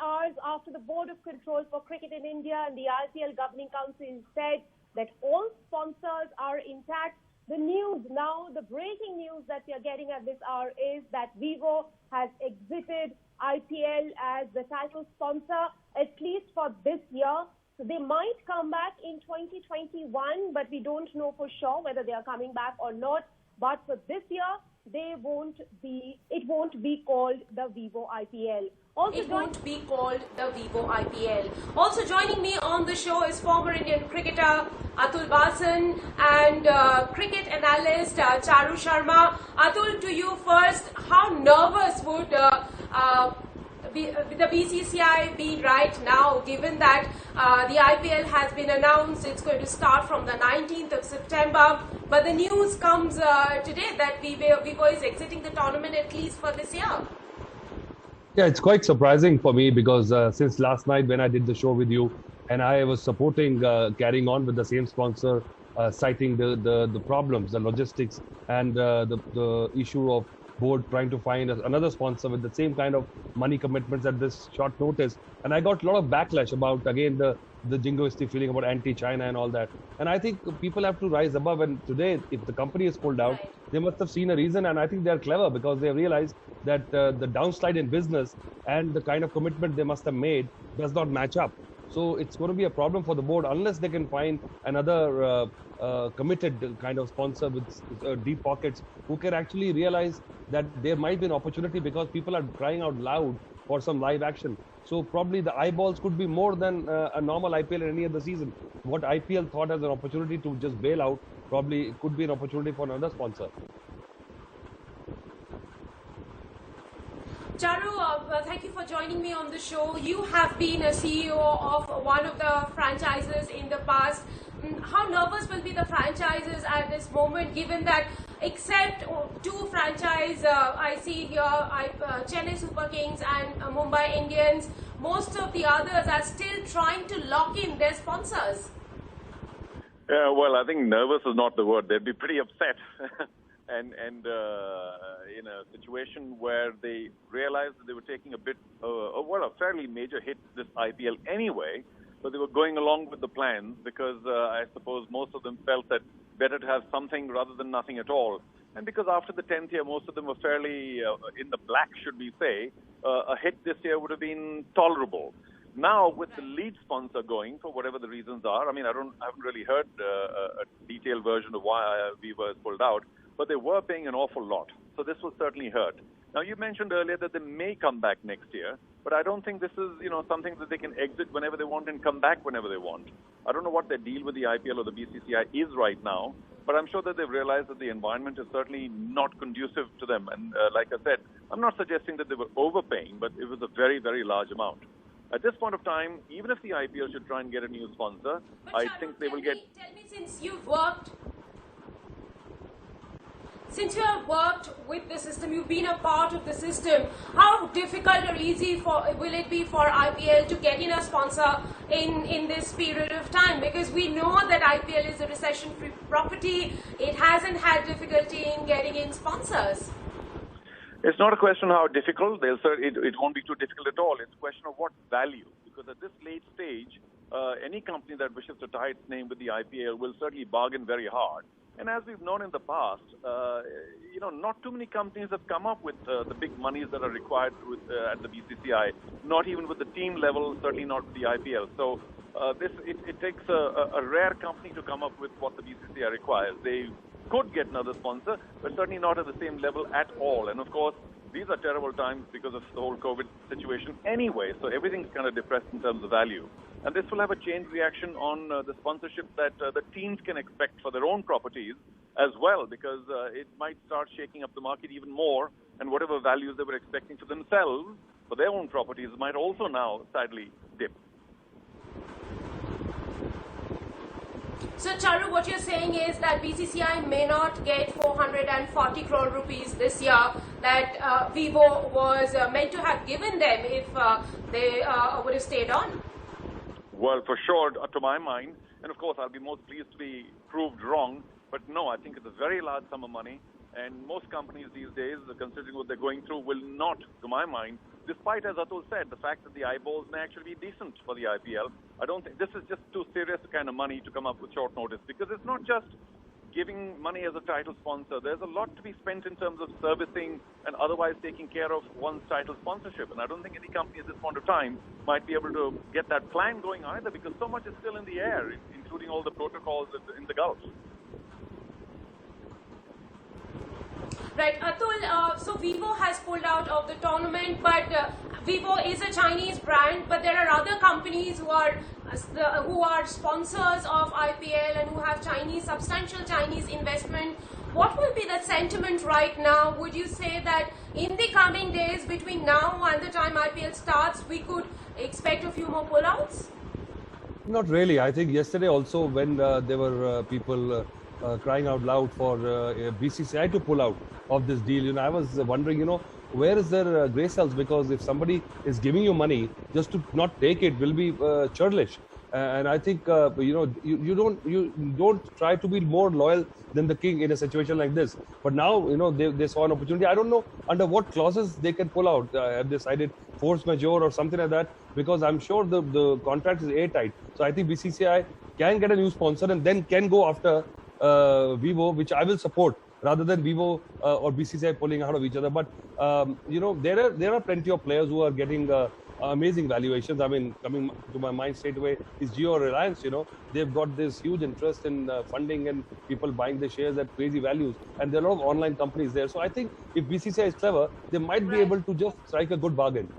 hours after the Board of Control for Cricket in India and the IPL Governing Council said that all sponsors are intact. The news now, the breaking news that we are getting at this hour is that Vivo has exited IPL as the title sponsor, at least for this year. So they might come back in 2021, but we don't know for sure whether they are coming back or not. But for this year, it won't be called the Vivo IPL. It won't be called the Vivo IPL. Also joining me on the show is former Indian cricketer Atul Basan and cricket analyst Charu Sharma. Atul, to you first, how nervous would the BCCI be right now, given that the IPL has been announced, it's going to start from the 19th of September, but the news comes today that Vivo is exiting the tournament at least for this year. Yeah, it's quite surprising for me because since last night when I did the show with you and I was supporting carrying on with the same sponsor, citing the problems, the logistics and the issue of board trying to find another sponsor with the same kind of money commitments at this short notice. And I got a lot of backlash about, again, the jingoistic feeling about anti-China and all that. And I think people have to rise above. And today, if the company is pulled out, they must have seen a reason. And I think they're clever because they realize that the downslide in business and the kind of commitment they must have made does not match up. So it's going to be a problem for the board unless they can find another committed kind of sponsor with deep pockets who can actually realize that there might be an opportunity because people are crying out loud for some live action. So probably the eyeballs could be more than a normal IPL in any other season. What IPL thought as an opportunity to just bail out, probably it could be an opportunity for another sponsor. Charu, thank you for joining me on the show. You have been a CEO of one of the franchises in the past. How nervous will be the franchises at this moment, given that except two franchises, I see here Chennai Super Kings and Mumbai Indians, most of the others are still trying to lock in their sponsors? Yeah, well, I think nervous is not the word. They'd be pretty upset. And in a situation where they realized that they were taking a fairly major hit this IPL anyway, so they were going along with the plans because I suppose most of them felt that better to have something rather than nothing at all. And because after the 10th year, most of them were fairly in the black, should we say, a hit this year would have been tolerable. Now, with the lead sponsor going, for whatever the reasons are, I mean, I haven't really heard a detailed version of why Vivo has pulled out, but they were paying an awful lot. So this will certainly hurt. Now, you mentioned earlier that they may come back next year, but I don't think this is, something that they can exit whenever they want and come back whenever they want. I don't know what their deal with the IPL or the BCCI is right now, but I'm sure that they've realized that the environment is certainly not conducive to them. And like I said, I'm not suggesting that they were overpaying, but it was a very, very large amount. At this point of time, even if the IPL should try and get a new sponsor, I think they will get... Tell me, since you have worked with the system, you've been a part of the system, how difficult or easy will it be for IPL to get in a sponsor in this period of time? Because we know that IPL is a recession-free property. It hasn't had difficulty in getting in sponsors. It's not a question of how difficult. It won't be too difficult at all. It's a question of what value. Because at this late stage, any company that wishes to tie its name with the IPL will certainly bargain very hard. And as we've known in the past, not too many companies have come up with the big monies that are required at the BCCI, not even with the team level, certainly not with the IPL. So it takes a rare company to come up with what the BCCI requires. They could get another sponsor, but certainly not at the same level at all. And of course, these are terrible times because of the whole COVID situation anyway, so everything's kind of depressed in terms of value. And this will have a chain reaction on the sponsorship that the teams can expect for their own properties as well, because it might start shaking up the market even more, and whatever values they were expecting for themselves, for their own properties, might also now sadly dip. So, Charu, what you're saying is that BCCI may not get 440 crore rupees this year that Vivo was meant to have given them if they would have stayed on? Well, for sure, to my mind, and of course I'll be most pleased to be proved wrong, but no, I think it's a very large sum of money, and most companies these days, considering what they're going through, will not, to my mind, despite, as Atul said, the fact that the eyeballs may actually be decent for the IPL, I don't think this is just too serious a kind of money to come up with short notice, because it's not just giving money as a title sponsor. There's a lot to be spent in terms of servicing and otherwise taking care of one's title sponsorship. And I don't think any company at this point of time might be able to get that plan going either, because so much is still in the air, including all the protocols in the Gulf. Right, Atul, so Vivo has pulled out of the tournament, but Vivo is a Chinese brand, but there are other companies who are sponsors of IPL and who have substantial Chinese investment. What will be the sentiment right now? Would you say that in the coming days, between now and the time IPL starts, we could expect a few more pullouts? Not really. I think yesterday also, when there were people crying out loud for BCCI to pull out of this deal, I was wondering, where is their grace cells? Because if somebody is giving you money, just to not take it will be churlish. And I think you don't try to be more loyal than the king in a situation like this. But now they saw an opportunity. I don't know under what clauses they can pull out. Have they decided force majeure or something like that? Because I'm sure the contract is airtight. So I think BCCI can get a new sponsor and then can go after Vivo, which I will support, rather than Vivo or BCCI pulling out of each other. But there are plenty of players who are getting amazing valuations. I mean, coming to my mind straight away is Jio or Reliance. They've got this huge interest in funding and people buying the shares at crazy values, and there are a lot of online companies there. So I think if BCCI is clever, they might be able to just strike a good bargain.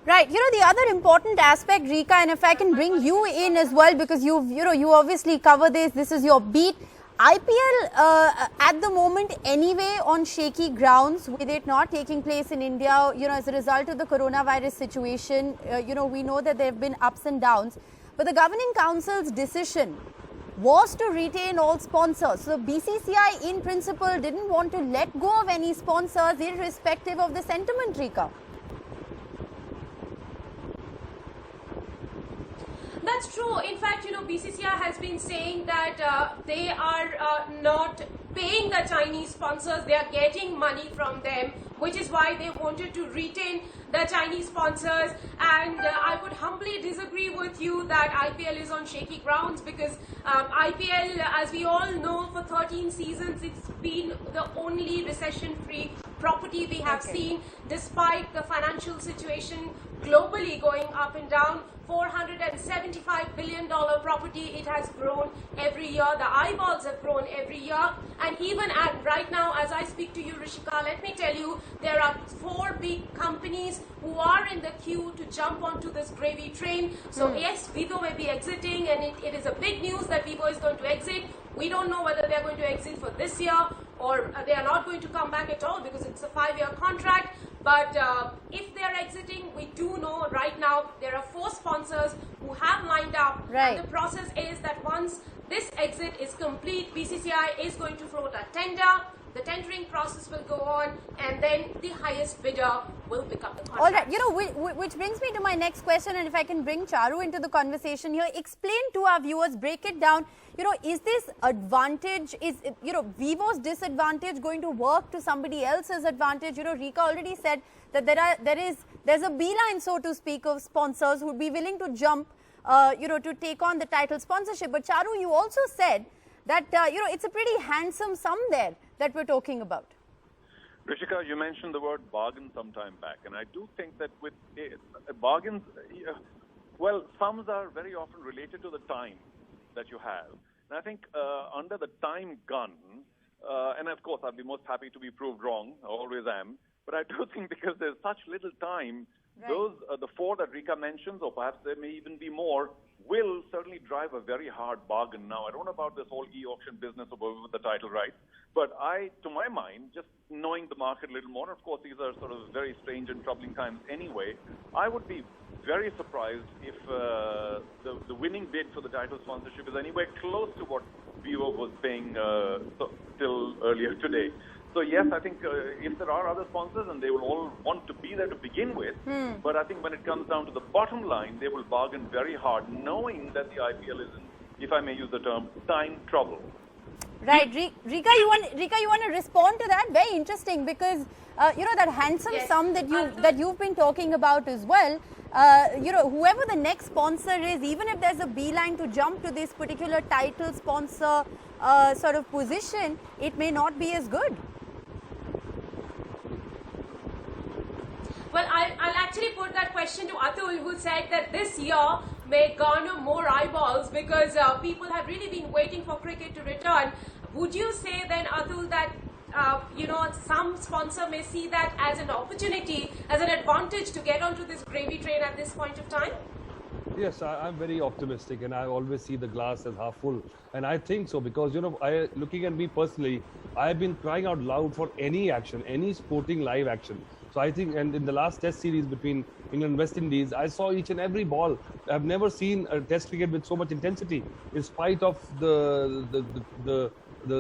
Right. The other important aspect, Rika, and if I can bring you in as well, because you obviously cover this. This is your beat. IPL at the moment anyway on shaky grounds, with it not taking place in India, as a result of the coronavirus situation. We know that there have been ups and downs, but the governing council's decision was to retain all sponsors. So BCCI in principle didn't want to let go of any sponsors irrespective of the sentiment, Rika. That's true. In fact, BCCI has been saying that they are not paying the Chinese sponsors. They are getting money from them, which is why they wanted to retain the Chinese sponsors. And I would humbly disagree with you that IPL is on shaky grounds, because IPL, as we all know, for 13 seasons, it's been the only recession-free property we have seen, despite the financial situation globally going up and down. $475 billion property, it has grown every year. The eyeballs have grown every year. And even right now, as I speak to you, Rishika, let me tell you, there are 4 big companies who are in the queue to jump onto this gravy train. So yes, Vivo may be exiting, and it is a big news that Vivo is going to exit. We don't know whether they're going to exit for this year or they are not going to come back at all, because it's a 5-year contract. But if they are exiting, we do know right now there are 4 sponsors who have lined up. Right. And the process is that once this exit is complete, BCCI is going to float a tender. The tendering process will go on, and then the highest bidder will pick up the contract. All right, which brings me to my next question, and if I can bring Charu into the conversation here, explain to our viewers, break it down. Is this advantage, is Vivo's disadvantage going to work to somebody else's advantage? Rika already said that there's a beeline, so to speak, of sponsors who would be willing to jump, to take on the title sponsorship. But Charu, you also said that it's a pretty handsome sum there that we're talking about. Rishika, you mentioned the word bargain some time back, and I do think that with bargains, sums are very often related to the time that you have. And I think under the time gun, and of course I'd be most happy to be proved wrong, I always am, but I do think because there's such little time, those the 4 that Rika mentions, or perhaps there may even be more, will certainly drive a very hard bargain. Now, I don't know about this whole e-auction business of the title rights, but to my mind, just knowing the market a little more, of course, these are sort of very strange and troubling times anyway, I would be very surprised if the winning bid for the title sponsorship is anywhere close to what Vivo was paying till earlier today. So yes, I think if there are other sponsors, and they will all want to be there to begin with, but I think when it comes down to the bottom line, they will bargain very hard, knowing that the IPL is in, if I may use the term, time trouble. Right, Rika, you want to respond to that? Very interesting, because that handsome sum that you've been talking about as well. Whoever the next sponsor is, even if there's a beeline to jump to this particular title sponsor sort of position, it may not be as good. Well, I'll actually put that question to Atul, who said that this year may garner more eyeballs because people have really been waiting for cricket to return. Would you say then, Atul, that some sponsor may see that as an opportunity, as an advantage to get onto this gravy train at this point of time? Yes, I'm very optimistic, and I always see the glass as half full. And I think so because, looking at me personally, I've been crying out loud for any action, any sporting live action. So I think, and in the last test series between England and West Indies, I saw each and every ball. I've never seen a test cricket with so much intensity, in spite of the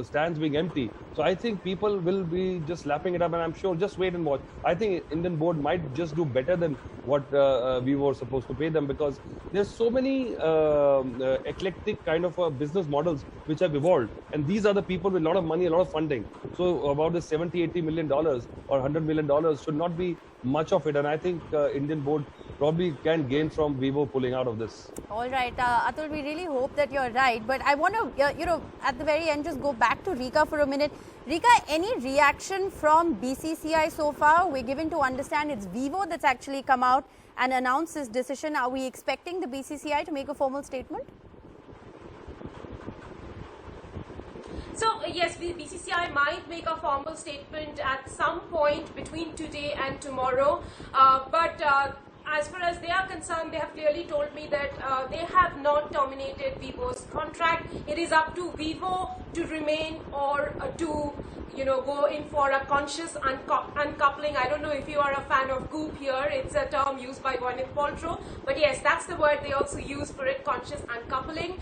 stands being empty. So I think people will be just lapping it up, and I'm sure, just wait and watch. I think Indian board might just do better than what we were supposed to pay them, because there's so many eclectic kind of business models which have evolved, and these are the people with a lot of money, a lot of funding. So about the $70-80 million or $100 million should not be much of it, and I think Indian board probably can gain from Vivo pulling out of this. All right, Atul, we really hope that you're right. But I want to, at the very end, just go back to Rika for a minute. Rika, any reaction from BCCI so far? We're given to understand it's Vivo that's actually come out and announced this decision. Are we expecting the BCCI to make a formal statement? So yes, the BCCI might make a formal statement at some point between today and tomorrow, but as far as they are concerned, they have clearly told me that they have not terminated Vivo's contract. It is up to Vivo to remain or to go in for a conscious uncoupling. I don't know if you are a fan of Goop here. It's a term used by Gwyneth Paltrow. But yes, that's the word they also use for it, conscious uncoupling.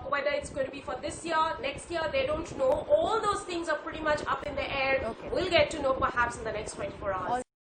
Whether it's going to be for this year, next year, they don't know. All those things are pretty much up in the air. Okay. We'll get to know perhaps in the next 24 hours.